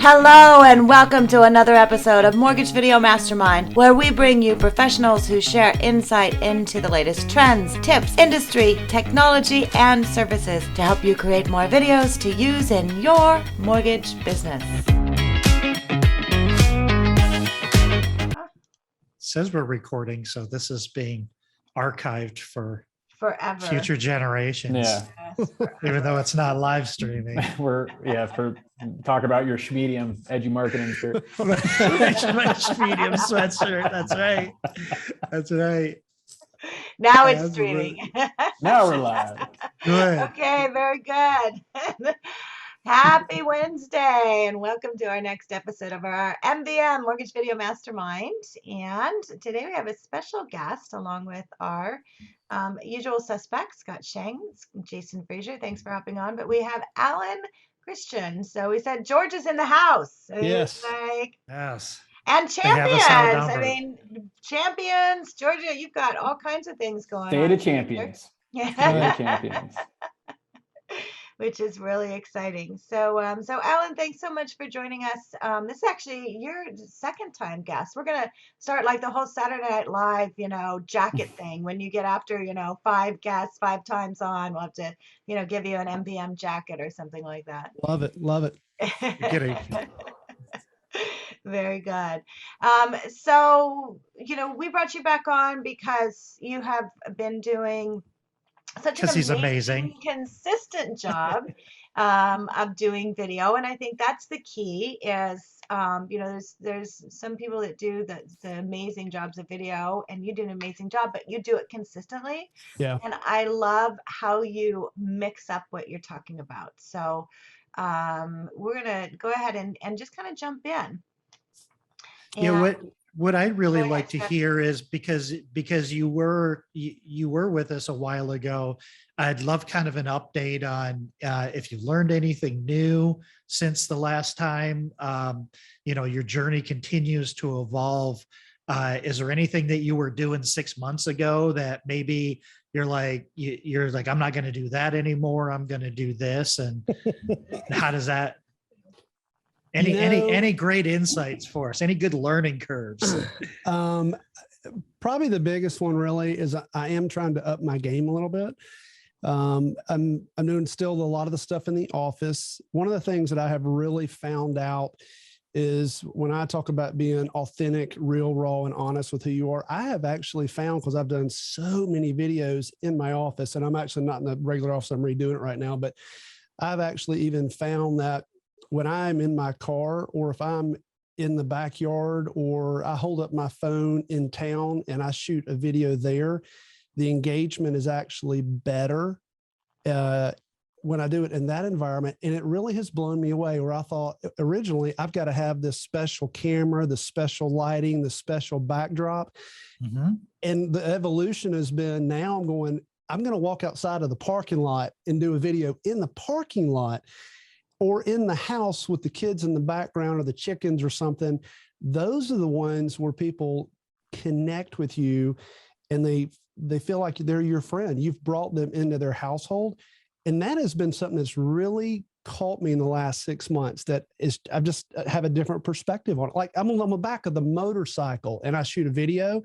Hello and welcome to another episode of Mortgage Video Mastermind, where we bring you professionals who share insight into the latest trends, tips, industry, technology, and services to help you create more videos to use in your mortgage business. It says we're recording, so this is being archived for Forever. future generations. Yeah. Yes, Even though it's not live streaming. For talk about your Schmedium edgy marketing shirt. My medium sweatshirt. That's right. That's right. Now it's Absolutely. streaming. Now we're live. Good. Okay, very good. Happy Wednesday and welcome to our next episode of our MVM Mortgage Video Mastermind. And today we have a special guest along with our usual suspects, got Schang, Jason Frazier. Thanks for hopping on. But we have Alan Christian. So we said George is in the house. So Yes. Yes. And They have us champions. outnumbered. I mean, champions. Georgia, you've got all kinds of things going State on. of champions. State Yeah. of champions. Which is really exciting. So Alan, thanks so much for joining us. This is actually your second time guest. We're gonna start like the whole Saturday Night Live, jacket thing. When you get after, 5 guests, 5 times on, we'll have to, give you an MVM jacket or something like that. Love it. Love it. Kidding. Very good. So, we brought you back on because you have been doing such an 'Cause he's amazing. consistent job of doing video. And I think that's the key is, there's some people that do the amazing jobs of video and you do an amazing job, but you do it consistently. Yeah. And I love how you mix up what you're talking about. So we're going to go ahead and just kind of jump in. Yeah. What I'd really Go ahead, like to Steph. hear is because you were with us a while ago, I'd love kind of an update on if you learned anything new since the last time. Your journey continues to evolve. Is there anything that you were doing 6 months ago that maybe you're like, I'm not going to do that anymore. I'm going to do this. And how does that? Any great insights for us? Any good learning curves? Probably the biggest one really is I am trying to up my game a little bit. I'm doing still a lot of the stuff in the office. One of the things that I have really found out is when I talk about being authentic, real, raw, and honest with who you are, I have actually found, because I've done so many videos in my office, and I'm actually not in the regular office, I'm redoing it right now, but I've actually even found that when I'm in my car or if I'm in the backyard or I hold up my phone in town and I shoot a video there, the engagement is actually better when I do it in that environment. And it really has blown me away, where I thought originally I've got to have this special camera, the special lighting, the special backdrop. Mm-hmm. And the evolution has been, now I'm going to walk outside of the parking lot and do a video in the parking lot, or in the house with the kids in the background or the chickens or something. Those are the ones where people connect with you and they feel like they're your friend. You've brought them into their household. And that has been something that's really caught me in the last 6 months. I just have a different perspective on it. Like I'm on the back of the motorcycle and I shoot a video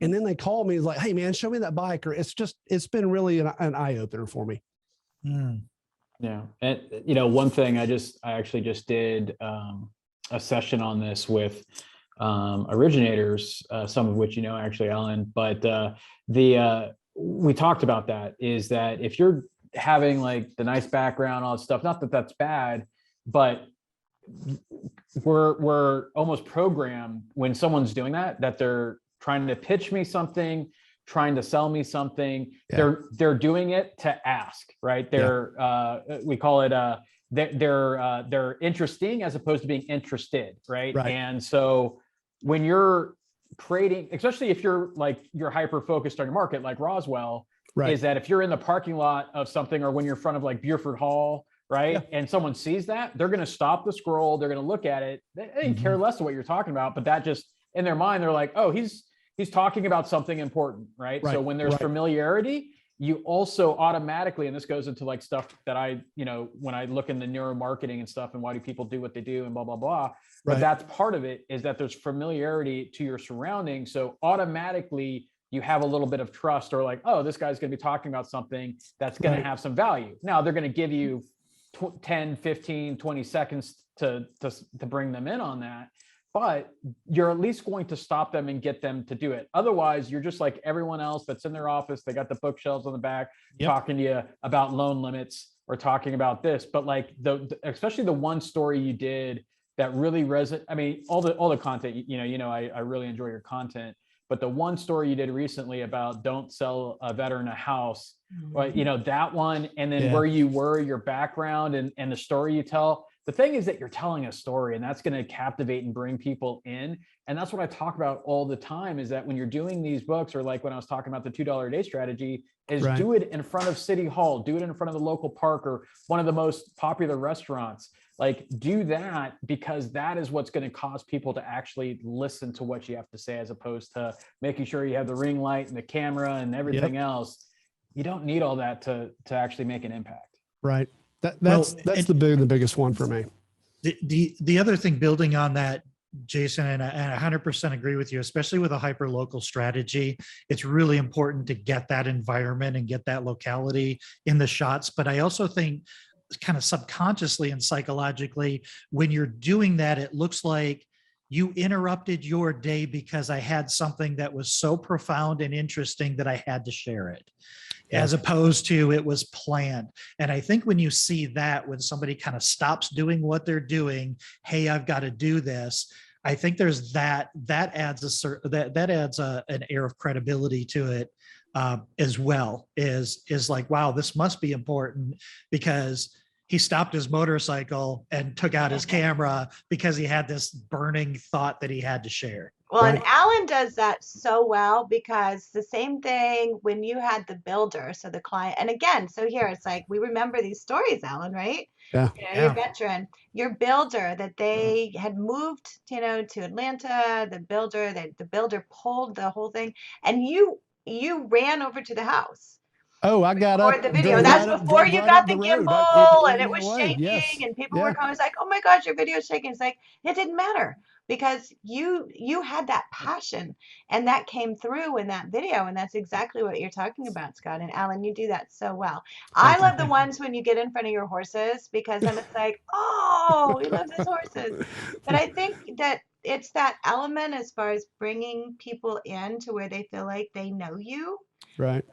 and then they call me, it's like, hey man, show me that bike. Or it's been really an eye opener for me. Mm. Yeah. And one thing I actually just did a session on this with originators, some of which actually, Alan, but we talked about that, is that if you're having like the nice background, all that stuff, not that that's bad, but we're almost programmed when someone's doing that they're trying to pitch me something, trying to sell me something. Yeah. They're doing it to ask, right? We call it they're interesting as opposed to being interested, right? And so when you're creating, especially if you're hyper focused on your market, like Roswell, is that if you're in the parking lot of something, or when you're in front of like Buford Hall, right? Yeah. And someone sees that, they're going to stop the scroll. They're going to look at it. They care less of what you're talking about, but that just in their mind, they're like, oh, he's talking about something important, right? So when there's familiarity, you also automatically, and this goes into like stuff that I, when I look in the neuromarketing and stuff and why do people do what they do and blah, blah, blah. But that's part of it, is that there's familiarity to your surroundings. So automatically you have a little bit of trust, or like, oh, this guy's going to be talking about something that's going to have some value. Now they're going to give you 10, 15, 20 seconds to bring them in on that. But you're at least going to stop them and get them to do it. Otherwise, you're just like everyone else that's in their office. They got the bookshelves on the back, talking to you about loan limits or talking about this. But like especially the one story you did that really resonated. I mean, all the content, I really enjoy your content. But the one story you did recently about don't sell a veteran a house, right? That one, and then where you were, your background, and the story you tell. The thing is that you're telling a story, and that's going to captivate and bring people in. And that's what I talk about all the time, is that when you're doing these books, or like when I was talking about the $2 a day strategy, is do it in front of City Hall, do it in front of the local park or one of the most popular restaurants. Like, do that, because that is what's going to cause people to actually listen to what you have to say, as opposed to making sure you have the ring light and the camera and everything else. You don't need all that to actually make an impact. Right. That's the biggest one for me. The other thing, building on that, Jason, and I 100% agree with you, especially with a hyper local strategy, it's really important to get that environment and get that locality in the shots. But I also think, kind of subconsciously and psychologically, when you're doing that, it looks like you interrupted your day because I had something that was so profound and interesting that I had to share it, as opposed to it was planned. And I think when you see that, when somebody kind of stops doing what they're doing, hey, I've got to do this, I think there's that adds an air of credibility to it, as well, is like, wow, this must be important, because he stopped his motorcycle and took out his camera because he had this burning thought that he had to share. Well, and Alan does that so well, because the same thing when you had the builder, so the client, and again, so here it's like, we remember these stories, Alan, right? Yeah. Your veteran, your builder, that they had moved, to Atlanta, the builder pulled the whole thing, and you ran over to the house. Oh, I got up. The video. That's before you got the gimbal, and it was shaking, and people were coming. It's like, oh my gosh, your video is shaking. It's like, it didn't matter, because you had that passion, and that came through in that video, and that's exactly what you're talking about, Scott. And Alan, you do that so well. I love the ones when you get in front of your horses, because then it's like, oh, he loves his horses. But I think that it's that element as far as bringing people in to where they feel like they know you. Right.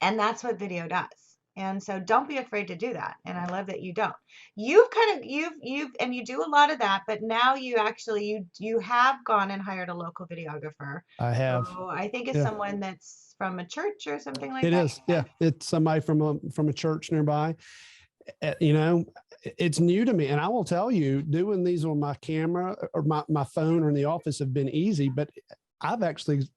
And that's what video does. And so don't be afraid to do that. And I love that you don't. You've and you do a lot of that, but now you actually, you have gone and hired a local videographer. I have. So I think it's someone that's from a church or something like that. It is. Yeah. It's somebody from a church nearby. It's new to me. And I will tell you, doing these on my camera or my phone or in the office have been easy, but I've actually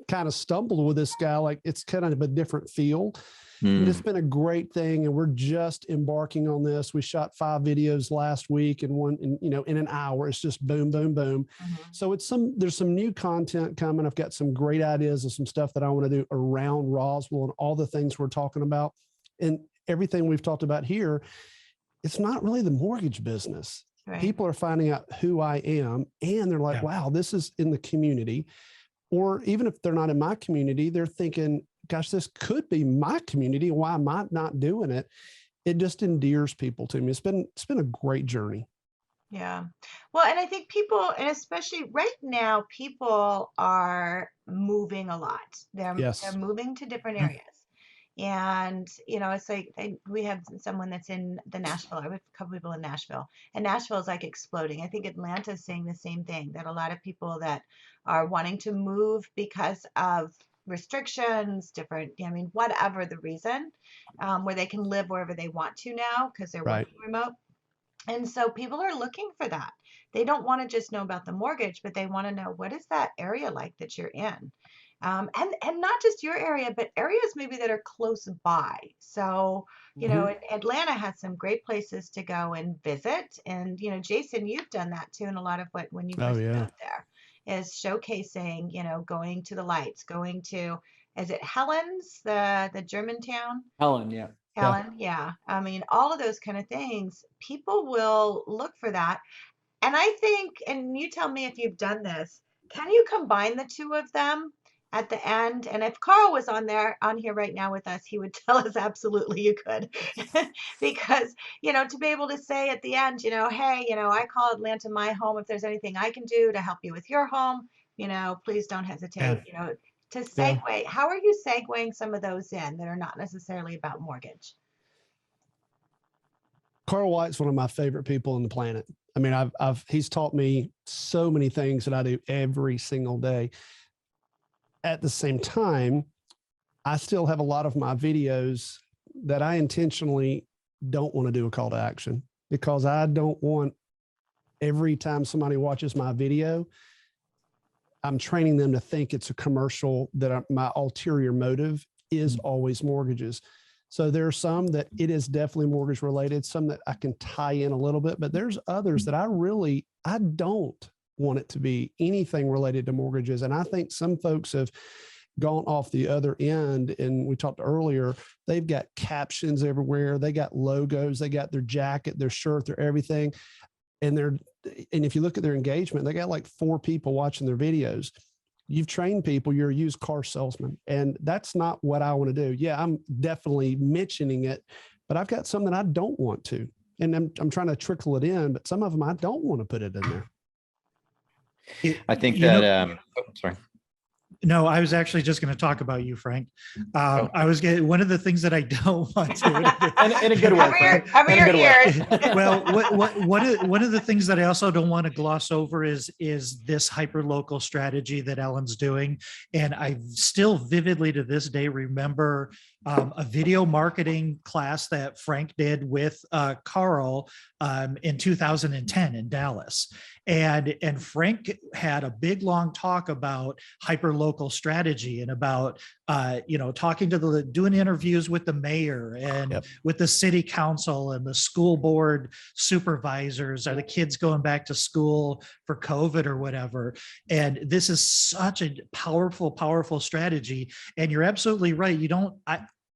kind of stumbled with this guy. Like, it's kind of a different feel. But it's been a great thing, and we're just embarking on this. We shot 5 videos last week, and one in an hour. It's just boom, boom, boom. So there's some new content coming. I've got some great ideas of some stuff that I want to do around Roswell and all the things we're talking about, and everything we've talked about here. It's not really the mortgage business. Right. People are finding out who I am, and they're like, wow, this is in the community. Or even if they're not in my community, they're thinking, gosh, this could be my community. Why am I not doing it? It just endears people to me. It's been a great journey. Yeah. Well, and I think people, and especially right now, people are moving a lot. They're moving to different areas. And, it's like we have someone that's in the Nashville. I have a couple people in Nashville, and Nashville is like exploding. I think Atlanta is saying the same thing, that a lot of people that are wanting to move because of restrictions, whatever the reason, where they can live wherever they want to now because they're working remote. And so people are looking for that. They don't want to just know about the mortgage, but they want to know, what is that area like that you're in? And not just your area, but areas maybe that are close by. So, Atlanta has some great places to go and visit. And, Jason, you've done that too. And a lot of when you first got there is showcasing, going to the lights, going to is it Helen's, the German town? Helen, yeah. Helen, yeah. I mean, all of those kind of things, people will look for that. And I think, and you tell me if you've done this, can you combine the two of them at the end? And if Carl was on here right now with us, he would tell us absolutely you could. Because, to be able to say at the end, hey, I call Atlanta my home. If there's anything I can do to help you with your home, please don't hesitate, to segue. How are you segueing some of those in that are not necessarily about mortgage? Carl White's one of my favorite people on the planet. I mean, he's taught me so many things that I do every single day. At the same time, I still have a lot of my videos that I intentionally don't want to do a call to action, because I don't want every time somebody watches my video, I'm training them to think it's a commercial, that my ulterior motive is always mortgages. So there are some that it is definitely mortgage related, some that I can tie in a little bit, but there's others that I don't want it to be anything related to mortgages. And I think some folks have gone off the other end. And we talked earlier, they've got captions everywhere. They got logos, they got their jacket, their shirt, their everything. And if you look at their engagement, they got like 4 people watching their videos. You've trained people, you're a used car salesman. And that's not what I want to do. Yeah, I'm definitely mentioning it, but I've got some that I don't want to. And I'm trying to trickle it in, but some of them I don't want to put it in there. I think that, sorry. No, I was actually just going to talk about you, Frank. I was getting one of the things that I don't want to. In a good way. Cover your ears. Well, one of the things that I also don't want to gloss over is this hyper-local strategy that Ellen's doing. And I still vividly to this day remember a video marketing class that Frank did with Carl in 2010 in Dallas. And Frank had a big, long talk about hyper-local strategy and about, talking to doing interviews with the mayor and with the city council and the school board supervisors. Are the kids going back to school for COVID or whatever? And this is such a powerful, powerful strategy. And you're absolutely right.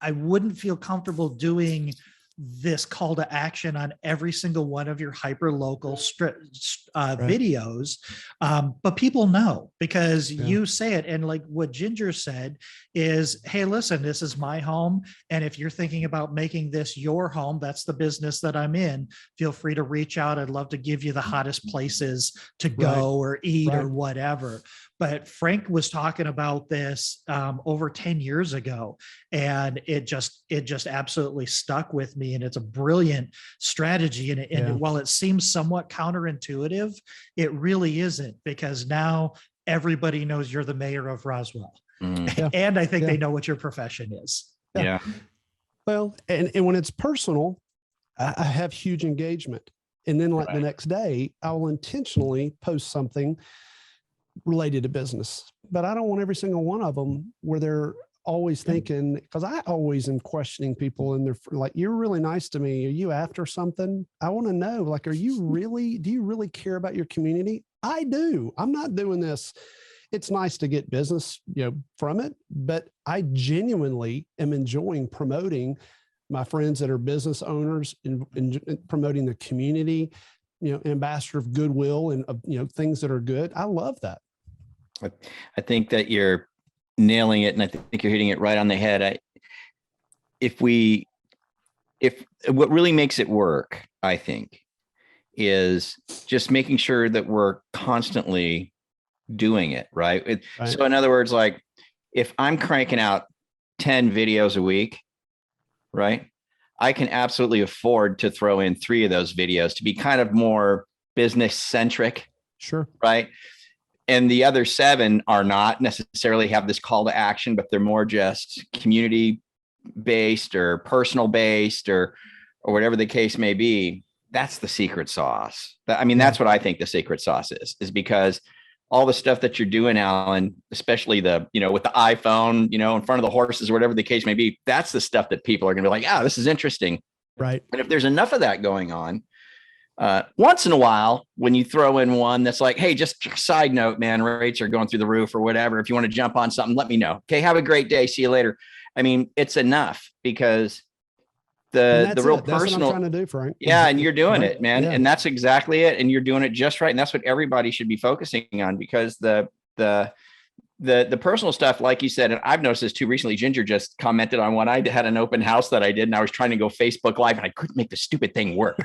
I wouldn't feel comfortable doing this call to action on every single one of your hyper local videos. But people know because you say it. And like what Ginger said is, hey, listen, this is my home. And if you're thinking about making this your home, that's the business that I'm in. Feel free to reach out. I'd love to give you the hottest places to go or eat or whatever. But Frank was talking about this over 10 years ago, and it just absolutely stuck with me. And it's a brilliant strategy. And while it seems somewhat counterintuitive, it really isn't, because now everybody knows you're the mayor of Roswell. And I think they know what your profession is. Yeah. Well, and when it's personal, I have huge engagement. And then the next day, I will intentionally post something related to business, but I don't want every single one of them where they're always thinking, because I always am questioning people and they're like, you're really nice to me. Are you after something? I want to know, like, do you really care about your community? I do. I'm not doing this. It's nice to get business, from it, but I genuinely am enjoying promoting my friends that are business owners and promoting the community, ambassador of goodwill and, things that are good. I love that. I think that you're nailing it, and I think you're hitting it right on the head. If what really makes it work, I think, is just making sure that we're constantly doing it, right? So in other words, like if I'm cranking out 10 videos a week, right, I can absolutely afford to throw in 3 of those videos to be kind of more business centric. Sure. Right. And the other 7 are not necessarily have this call to action, but they're more just community based or personal based or whatever the case may be. That's the secret sauce. That's what I think the secret sauce is because all the stuff that you're doing, Alan, especially with the iPhone, in front of the horses or whatever the case may be, that's the stuff that people are going to be like, this is interesting. Right. And if there's enough of that going on, once in a while, when you throw in one that's like, hey, just side note, man, rates are going through the roof or whatever. If you want to jump on something, let me know. Okay, have a great day. See you later. I mean, it's enough because the real that's personal, what I'm trying to do, Frank. yeah, and you're doing Right. it, man. Yeah. And that's exactly it. And you're doing it just right. And that's what everybody should be focusing on, because the personal stuff, like you said, and I've noticed this too recently. Ginger just commented on one. I had an open house that I did, and I was trying to go Facebook Live, and I couldn't make the stupid thing work.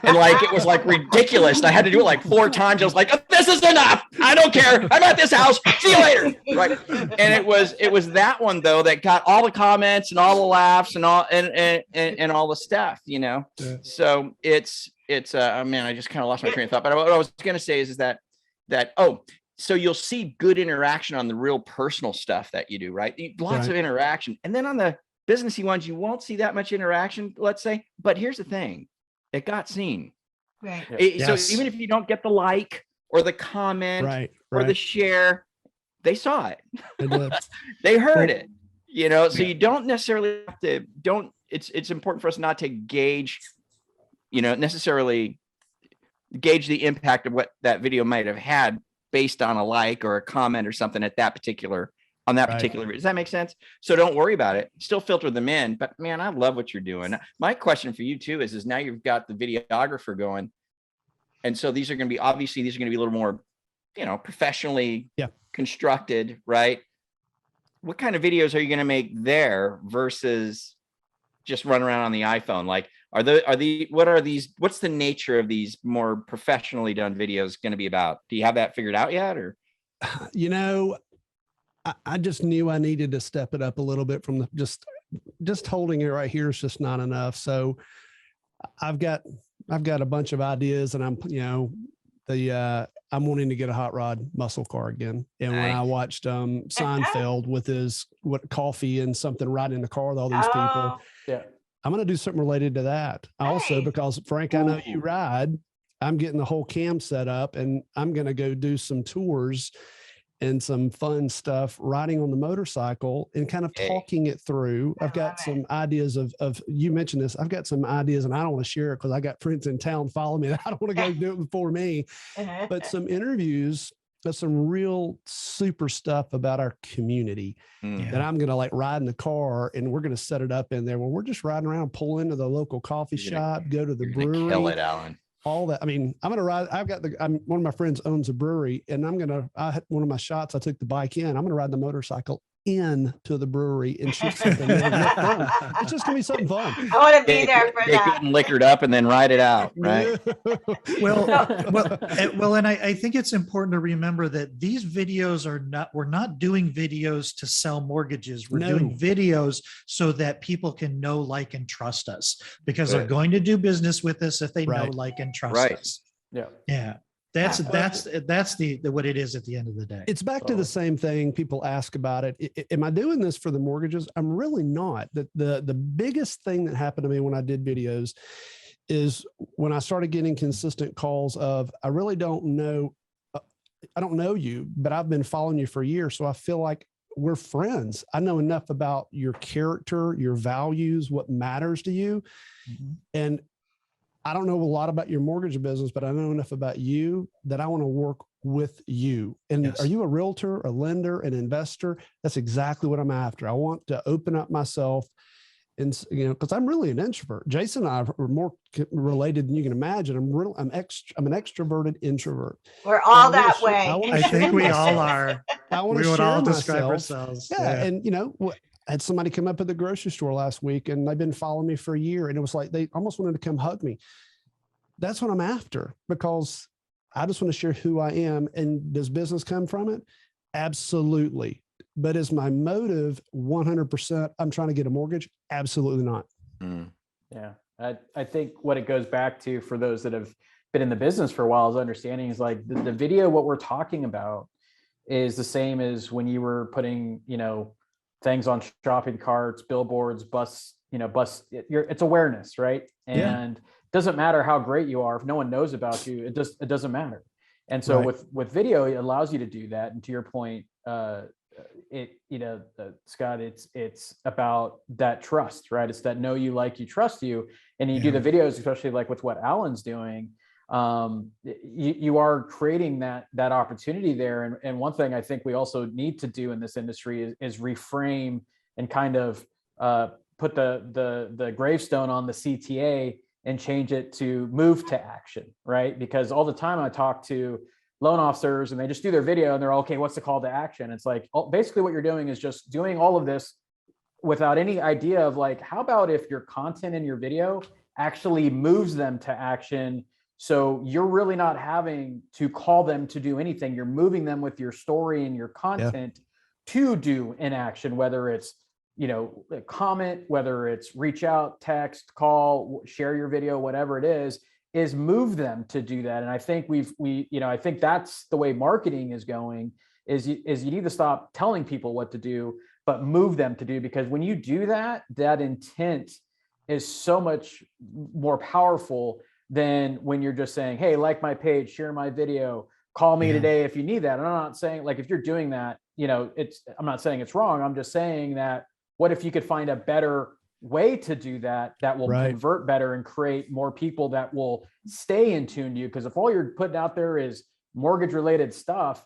And like, it was like ridiculous. And I had to do it like 4 times. I was like, this is enough. I don't care. I'm at this house. See you later. Right. And it was that one though that got all the comments and all the laughs and all and all the stuff, you know. Yeah. So it's man, I just kind of lost my train of thought. But what I was gonna say is that so you'll see good interaction on the real personal stuff that you do, right? Lots of interaction. And then on the businessy ones, you won't see that much interaction, let's say. But here's the thing. It got seen. Right. So even if you don't get the like or the comment or the share, they saw it. They heard it, you know? So you don't necessarily have to, it's important for us not to gauge, you know, necessarily gauge the impact of what that video might have had based on a like or a comment or something at that particular, on that particular, does that make sense? So don't worry about it. Still filter them in, but man, I love what you're doing. My question for you too is now you've got the videographer going. And so these are going to be, obviously these are going to be a little more, you know, professionally constructed, right? What kind of videos are you going to make there versus just run around on the iPhone? Like, what's the nature of these more professionally done videos going to be about? Do you have that figured out yet? Or, you know, I just knew I needed to step it up a little bit from the just holding it right here is just not enough. So I've got a bunch of ideas, and I'm, you know, I'm wanting to get a hot rod muscle car again. And when I watched Seinfeld with his coffee and something right in the car with all these people, I'm going to do something related to that. Also, because Frank, I know you ride, I'm getting the whole cam set up, and I'm going to go do some tours and some fun stuff riding on the motorcycle and kind of talking it through. I've got some ideas of, you mentioned this, I've got some ideas, and I don't want to share it because I got friends in town follow me. I don't want to go do it before me, but some interviews of some real super stuff about our community that I'm going to like ride in the car, and we're going to set it up in there when we're just riding around, pull into the local coffee shop, go to the brewery. Kill it, Alan. All that. I mean, I'm going to ride. One of my friends owns a brewery, and one of my shots, I took the bike in. I'm going to ride the motorcycle into the brewery and shoot something. It's just going to be something fun. I want to be there for that. Get good and liquored up and then ride it out. Right. Well, and I think it's important to remember that these videos we're not doing videos to sell mortgages. We're doing videos so that people can know, like, and trust us, because they're going to do business with us if they know, like, and trust us. Yeah. Yeah. That's what it is at the end of the day. It's back to the same thing. People ask about it. Am I doing this for the mortgages? I'm really not. The biggest thing that happened to me when I did videos is when I started getting consistent calls of, I really don't know. I don't know you, but I've been following you for years. So I feel like we're friends. I know enough about your character, your values, what matters to you. And I don't know a lot about your mortgage business, but I know enough about you that I want to work with you. And are you a realtor, a lender, an investor? That's exactly what I'm after. I want to open up myself, and, you know, because I'm really an introvert. Jason and I are more related than you can imagine. I'm an extroverted introvert. We're all that way. I think we all are. We would all describe ourselves. Yeah. And, you know, I had somebody come up at the grocery store last week, and they've been following me for a year, and it was like they almost wanted to come hug me. That's what I'm after, because I just want to share who I am. And does business come from it? Absolutely. But is my motive 100% I'm trying to get a mortgage? Absolutely not. Yeah. I think what it goes back to, for those that have been in the business for a while, is understanding is like the video, what we're talking about is the same as when you were putting, you know, things on shopping carts, billboards, it's awareness, right? And doesn't matter how great you are. If no one knows about you, it doesn't matter. And so with video, it allows you to do that. And to your point, Scott, it's about that trust, right? It's that know you, like you, trust you. And you do the videos, especially like with what Alan's doing. you are creating that opportunity there. And one thing I think we also need to do in this industry is reframe and kind of put the gravestone on the CTA and change it to move to action, right? Because all the time I talk to loan officers and they just do their video and they're okay, what's the call to action? It's like, basically what you're doing is just doing all of this without any idea of like, how about if your content in your video actually moves them to action? So you're really not having to call them to do anything. You're moving them with your story and your content to do an action, whether it's, comment, whether it's reach out, text, call, share your video, whatever it is move them to do that. And I think I think that's the way marketing is going, is you need to stop telling people what to do, but move them to do, because when you do that, that intent is so much more powerful than when you're just saying, hey, like my page, share my video, call me today if you need that. And I'm not saying like, if you're doing that, I'm not saying it's wrong. I'm just saying that what if you could find a better way to do that will convert better and create more people that will stay in tune to you? Because if all you're putting out there is mortgage related stuff,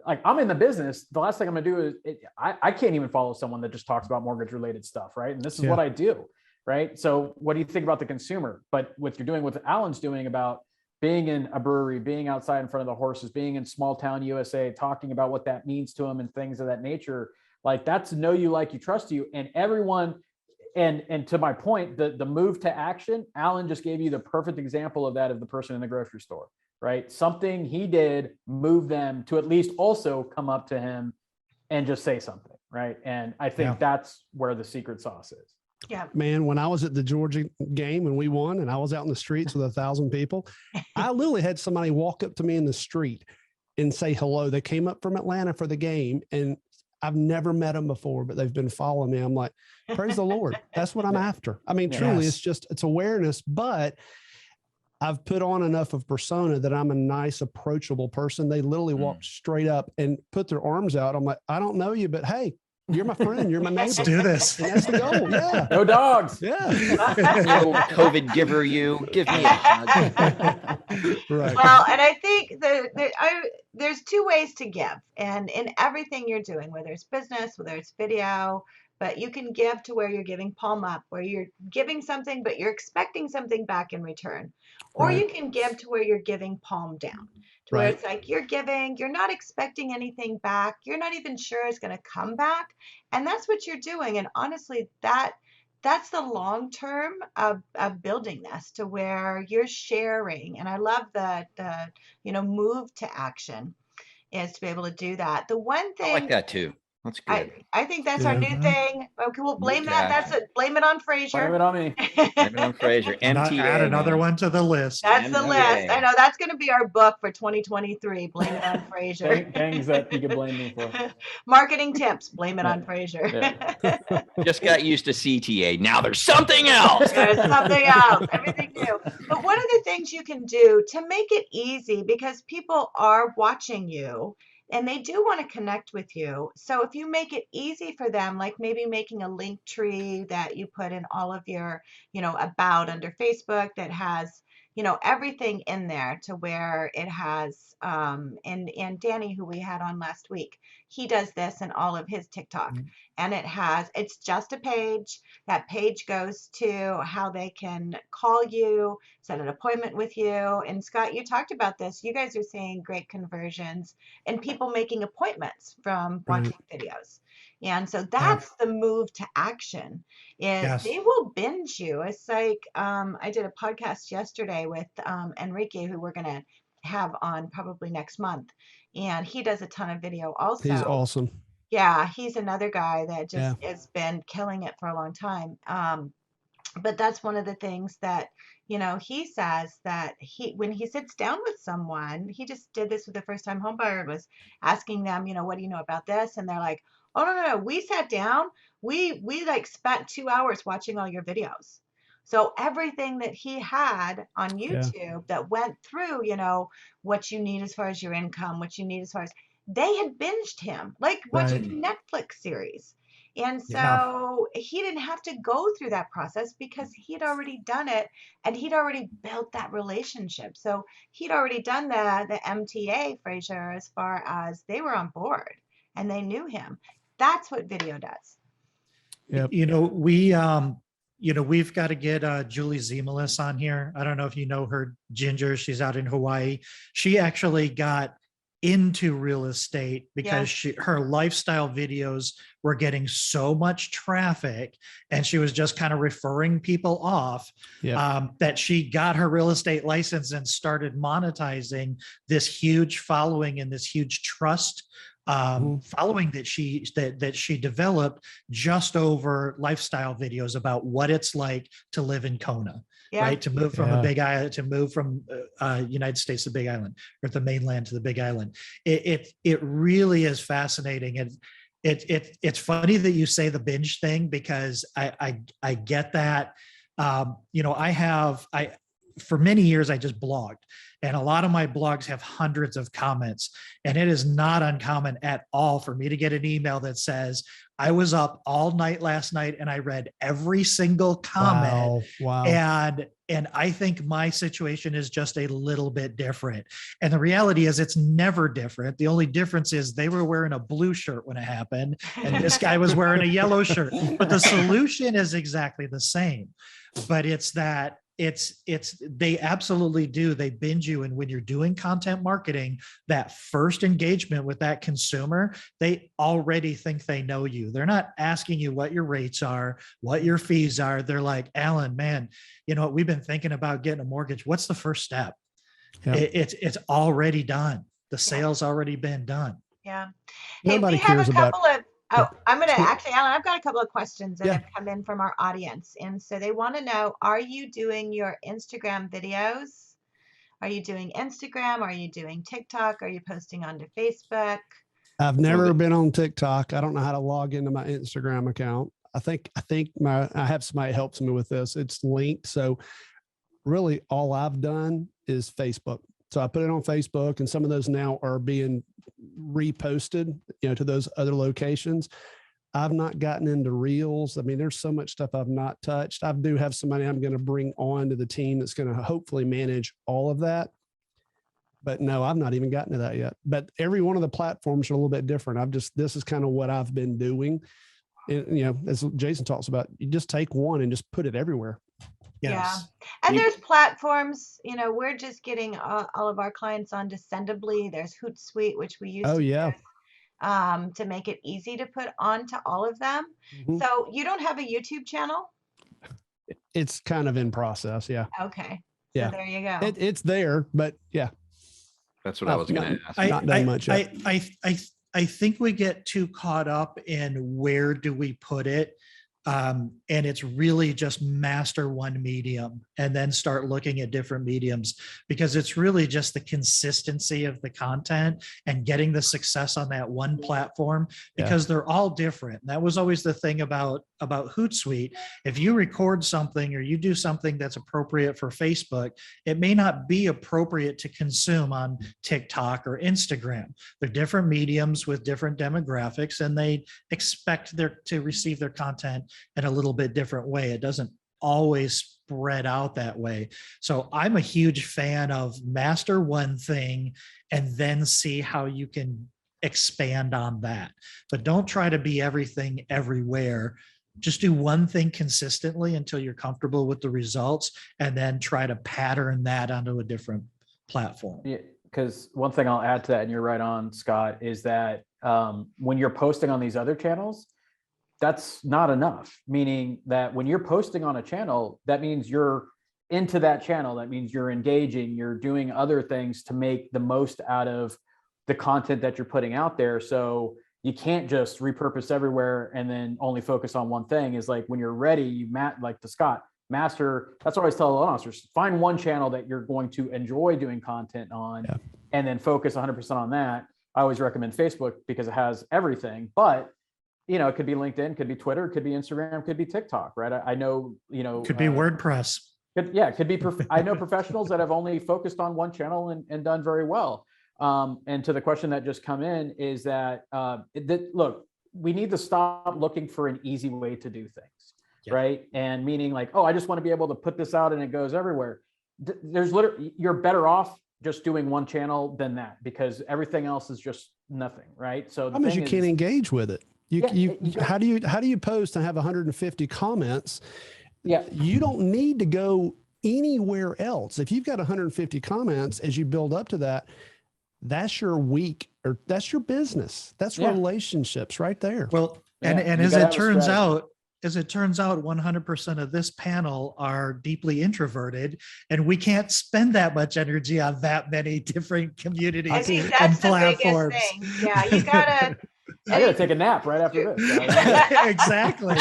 I'm in the business. The last thing I'm gonna do is I can't even follow someone that just talks about mortgage related stuff, right? And this is what I do, right? So what do you think about the consumer? But what you're doing, what Alan's doing about being in a brewery, being outside in front of the horses, being in small town USA, talking about what that means to them and things of that nature, like that's know you, like you, trust you. And everyone, and to my point, the move to action, Alan just gave you the perfect example of that, of the person in the grocery store, right? Something he did moved them to at least also come up to him and just say something, right? And I think that's where the secret sauce is. Yeah, man, when I was at the Georgia game and we won and I was out in the streets with 1,000 people, I literally had somebody walk up to me in the street and say hello. They came up from Atlanta for the game and I've never met them before, but they've been following me. I'm like, praise the Lord. That's what I'm after. I mean, truly, it's awareness, but I've put on enough of persona that I'm a nice, approachable person. They literally walk straight up and put their arms out. I'm like, I don't know you, but hey, you're my friend. You're my neighbor. Let's do this. And that's the goal. Yeah. No dogs. Yeah. Little COVID giver, you give me a hug. Right. Well, and I think there's two ways to give, and in everything you're doing, whether it's business, whether it's video, but you can give to where you're giving palm up, where you're giving something, but you're expecting something back in return. Or you can give to where you're giving palm down, to where it's like you're giving, you're not expecting anything back. You're not even sure it's going to come back. And that's what you're doing. And honestly, that's the long term of building this, to where you're sharing. And I love the move to action is to be able to do that. The one thing I like that too. That's good. I think that's our new thing. Okay, we'll blame Move to that. action. That's it. Blame it on Frazier. Blame it on me. Blame it on Frazier. MTA. Add another man. one to the list. That's the MTA. list. I know that's going to be our book for 2023. Blame it on Frazier. Things that you could blame me for. Marketing tips. Blame it on Frazier. Just got used to CTA. Now there's something else. There's something else. Everything new. But one of the things you can do to make it easy, because people are watching you and they do want to connect with you. So if you make it easy for them, like maybe making a link tree that you put in all of your, about under Facebook that has, everything in there, to where it has, and Danny, who we had on last week, he does this in all of his TikTok. And it's just a page. That page goes to how they can call you, set an appointment with you. And Scott, you talked about this. You guys are seeing great conversions and people making appointments from watching videos. And so that's the move to action, is they will binge you. It's like, I did a podcast yesterday with Enrique, who we're going to have on probably next month. And he does a ton of video also. He's awesome. Yeah, he's another guy that just has been killing it for a long time. But that's one of the things that, he says that when he sits down with someone, he just did this with the first time home buyer, was asking them, what do you know about this? And they're like, oh, no, we sat down. We like spent 2 hours watching all your videos. So everything that he had on YouTube that went through, what you need as far as your income, what you need as far as, they had binged him, like watching a Netflix series. And Yeah. so he didn't have to go through that process because he'd already done it and he'd already built that relationship. So he'd already done the MTA, Frazier, as far as they were on board and they knew him. That's what video does. Yep. We've got to get Julie Zemelis on here. I don't know if you know her, Ginger. She's out in Hawaii. She actually got into real estate because her lifestyle videos were getting so much traffic, and she was just kind of referring people off, that she got her real estate license and started monetizing this huge following and this huge trust following that she developed just over lifestyle videos about what it's like to live in Kona. Right, to move from a big island, to move from United States to Big Island, or the mainland to the Big Island. It really is fascinating, and it's funny that you say the binge thing, because I get that. For many years I just blogged, and a lot of my blogs have hundreds of comments, and it is not uncommon at all for me to get an email that says, I was up all night last night and I read every single comment. Wow. And I think my situation is just a little bit different. And the reality is it's never different. The only difference is they were wearing a blue shirt when it happened, and this guy was wearing a yellow shirt. But the solution is exactly the same. But it's that they absolutely do. They binge you. And when you're doing content marketing, that first engagement with that consumer, they already think they know you. They're not asking you what your rates are, what your fees are. They're like, Alan, man, you know what? We've been thinking about getting a mortgage. What's the first step? Yeah. It's already done. The sale's already been done. Yeah. Nobody cares about. I'm going to actually, Alan, I've got a couple of questions that have come in from our audience. And so they want to know, are you doing your Instagram videos? Are you doing Instagram? Are you doing TikTok? Are you posting onto Facebook? I've never been on TikTok. I don't know how to log into my Instagram account. I think I have somebody that helps me with this. It's linked. So really all I've done is Facebook. So I put it on Facebook, and some of those now are being reposted, to those other locations. I've not gotten into Reels. I mean, there's so much stuff I've not touched. I do have somebody I'm going to bring on to the team that's going to hopefully manage all of that. But no, I've not even gotten to that yet. But every one of the platforms are a little bit different. this is kind of what I've been doing. And, as Jason talks about, you just take one and just put it everywhere. Yes. Yeah. And there's platforms, we're just getting all of our clients on Descendably. There's Hootsuite, which we use to make it easy to put onto all of them. Mm-hmm. So you don't have a YouTube channel? It's kind of in process. Yeah. Okay. Yeah. So there you go. It's there, but yeah. That's what I was going to ask. Not done much yet. I think we get too caught up in where do we put it. And it's really just master one medium and then start looking at different mediums, because it's really just the consistency of the content and getting the success on that one platform, because they're all different. And that was always the thing about Hootsuite. If you record something or you do something that's appropriate for Facebook, it may not be appropriate to consume on TikTok or Instagram. They're different mediums with different demographics, and they expect to receive their content in a little bit different way. It doesn't always spread out that way. So I'm a huge fan of master one thing and then see how you can expand on that. But don't try to be everything everywhere. Just do one thing consistently until you're comfortable with the results, and then try to pattern that onto a different platform. Yeah, because one thing I'll add to that, and you're right on, Scott, is that when you're posting on these other channels, that's not enough. Meaning that when you're posting on a channel, that means you're into that channel. That means you're engaging, you're doing other things to make the most out of the content that you're putting out there. So you can't just repurpose everywhere and then only focus on one thing. Is like when you're ready, like to Scott, master. That's what I always tell loan officers: find one channel that you're going to enjoy doing content on, and then focus 100% on that. I always recommend Facebook because it has everything, but it could be LinkedIn, could be Twitter, could be Instagram, could be TikTok, right? I know, could be WordPress. It could be. I know professionals that have only focused on one channel and done very well. And to the question that just come in is that, look, we need to stop looking for an easy way to do things, Yeah. right? And meaning like, oh, I just want to be able to put this out and it goes everywhere. There's literally, you're better off just doing one channel than that, because everything else is just nothing, right? So the you thing can't is, engage with it. How do you post and have 150 comments? yeah, You don't need to go anywhere else. If you've got 150 comments, as you build up to that, that's your week, or that's your business. That's relationships right there. Well, and as it turns out, 100% of this panel are deeply introverted, and we can't spend that much energy on that many different communities I think and that's the platforms. biggest thing. Yeah, you gotta. I gotta take a nap right after this. Exactly.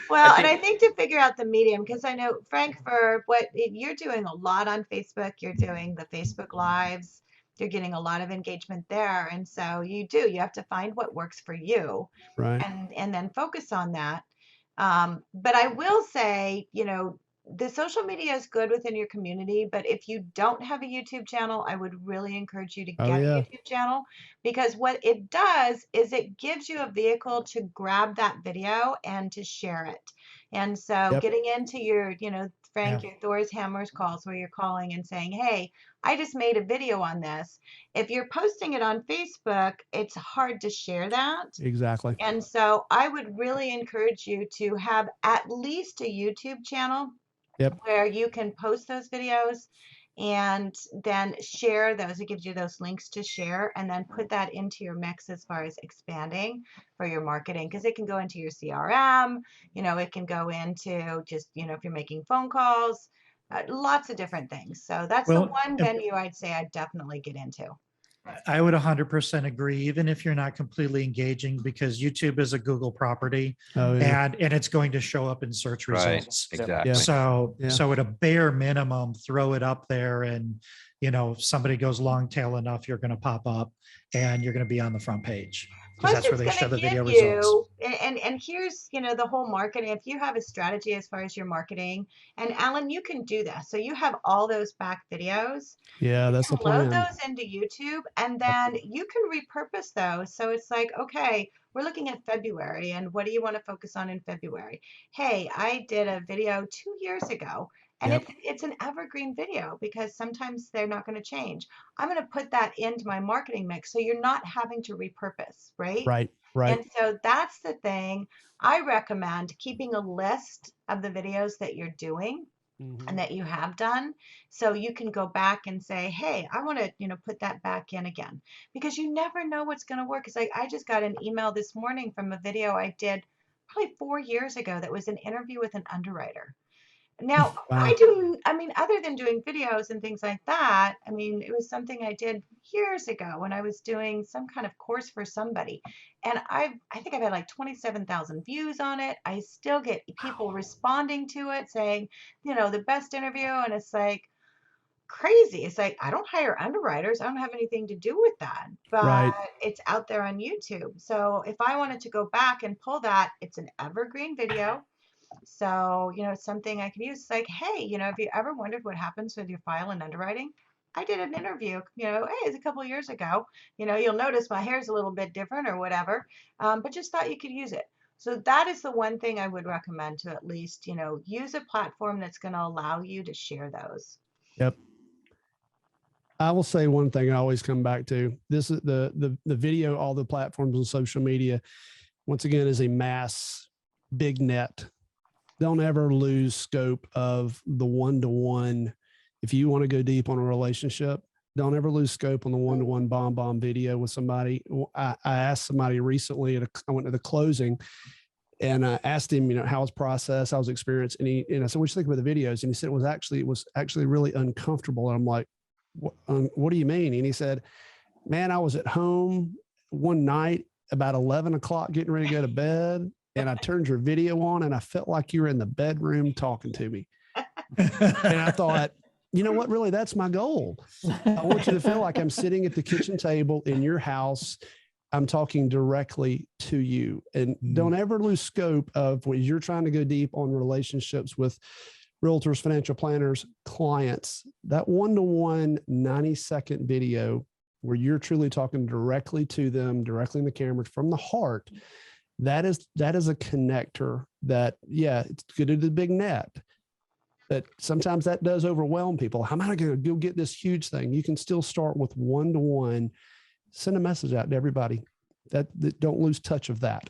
Well, and I think to figure out the medium, because I know, Frank, for what you're doing a lot on Facebook, you're doing the Facebook Lives, you're getting a lot of engagement there. And so you have to find what works for you, Right. and then focus on that. But I will say, the social media is good within your community, but if you don't have a YouTube channel, I would really encourage you to get a YouTube channel, because what it does is it gives you a vehicle to grab that video and to share it. And so getting into your, Frank, your Thor's Hammers calls, where you're calling and saying, hey, I just made a video on this. If you're posting it on Facebook, it's hard to share that. Exactly. And so I would really encourage you to have at least a YouTube channel where you can post those videos and then share those. It gives you those links to share, and then put that into your mix as far as expanding for your marketing, because it can go into your CRM, it can go into just, if you're making phone calls, lots of different things. So that's the one venue I'd say I'd definitely get into. I would 100% agree, even if you're not completely engaging, because YouTube is a Google property, and it's going to show up in search results. Right, exactly. So at a bare minimum, throw it up there, and if somebody goes long tail enough, you're going to pop up and you're going to be on the front page, because that's where they show the video results. And here's, the whole marketing. If you have a strategy as far as your marketing, and Alan, you can do this. So you have all those back videos. Yeah, that's the plan. Load those into YouTube, and then you can repurpose those. So it's like, okay, we're looking at February, and what do you want to focus on in February? Hey, I did a video 2 years ago, and it's an evergreen video, because sometimes they're not going to change. I'm going to put that into my marketing mix, so you're not having to repurpose, right? Right. And so that's the thing. I recommend keeping a list of the videos that you're doing and that you have done, so you can go back and say, hey, I want to, put that back in again, because you never know what's going to work. It's like, I just got an email this morning from a video I did probably 4 years ago that was an interview with an underwriter. Now, other than doing videos and things like that, it was something I did years ago when I was doing some kind of course for somebody. And I think I've had like 27,000 views on it. I still get people responding to it saying, the best interview. And it's like crazy. It's like, I don't hire underwriters. I don't have anything to do with that, but it's out there on YouTube. So if I wanted to go back and pull that, it's an evergreen video. So, it's something I can use. It's like, hey, have you ever wondered what happens with your file and underwriting? I did an interview, hey, it's a couple of years ago. You'll notice my hair's a little bit different or whatever, but just thought you could use it. So that is the one thing I would recommend, to at least, use a platform that's going to allow you to share those. Yep. I will say one thing I always come back to. This is the video, all the platforms on social media, once again, is a mass big net. Don't ever lose scope of the one-to-one. If you want to go deep on a relationship, don't ever lose scope on the one-to-one bomb video with somebody. I asked somebody recently, I went to the closing, and I asked him, how his process, how his experience. And I said, what do you think about the videos? And he said, it was actually really uncomfortable. And I'm like, what do you mean? And he said, man, I was at home one night about 11 o'clock, getting ready to go to bed. And I turned your video on, and I felt like you were in the bedroom talking to me. And I thought, you know what, really, that's my goal. I want you to feel like I'm sitting at the kitchen table in your house. I'm talking directly to you. And don't ever lose scope of when you're trying to go deep on relationships with realtors, financial planners, clients. That one-to-one 90-second video where you're truly talking directly to them, directly in the camera from the heart, that is a connector that, yeah, it's good to the big net. But sometimes that does overwhelm people. How am I going to go get this huge thing? You can still start with one-to-one, send a message out to everybody that don't lose touch of that.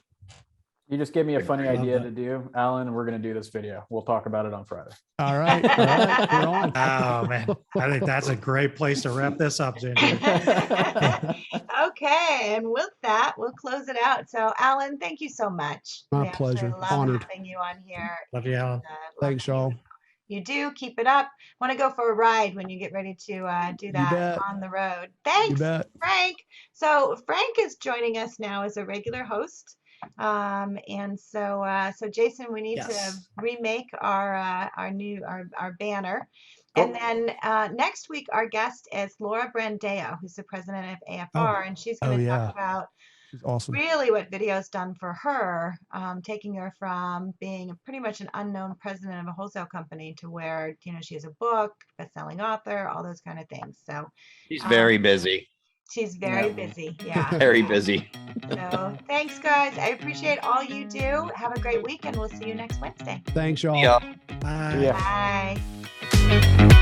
You just gave me a funny idea to do, Alan, and we're going to do this video. We'll talk about it on Friday. All right. All right. We're on. Oh man, I think that's a great place to wrap this up, Ginger. Okay, and with that, we'll close it out. So, Alan, thank you so much. My We absolutely pleasure. love Honored. having you on here. Love you, Alan. Love Thanks, that y'all. You do keep it up. Want to go for a ride when you get ready to do that bet. on the road. You Thanks, bet. Frank. So Frank is joining us now as a regular host. And so Jason, we need to Yes. remake our banner. And then next week, our guest is Laura Brandeo, who's the president of AFR, and she's going to talk about She's awesome. really what video's done for her, taking her from being pretty much an unknown president of a wholesale company to where, you know, she has a book, best-selling author, all those kind of things. So She's very busy. she's very busy. Yeah. Very busy. So thanks, guys. I appreciate all you do. Have a great week, and we'll see you next Wednesday. Thanks, y'all. Yeah. Bye. Yeah. Bye.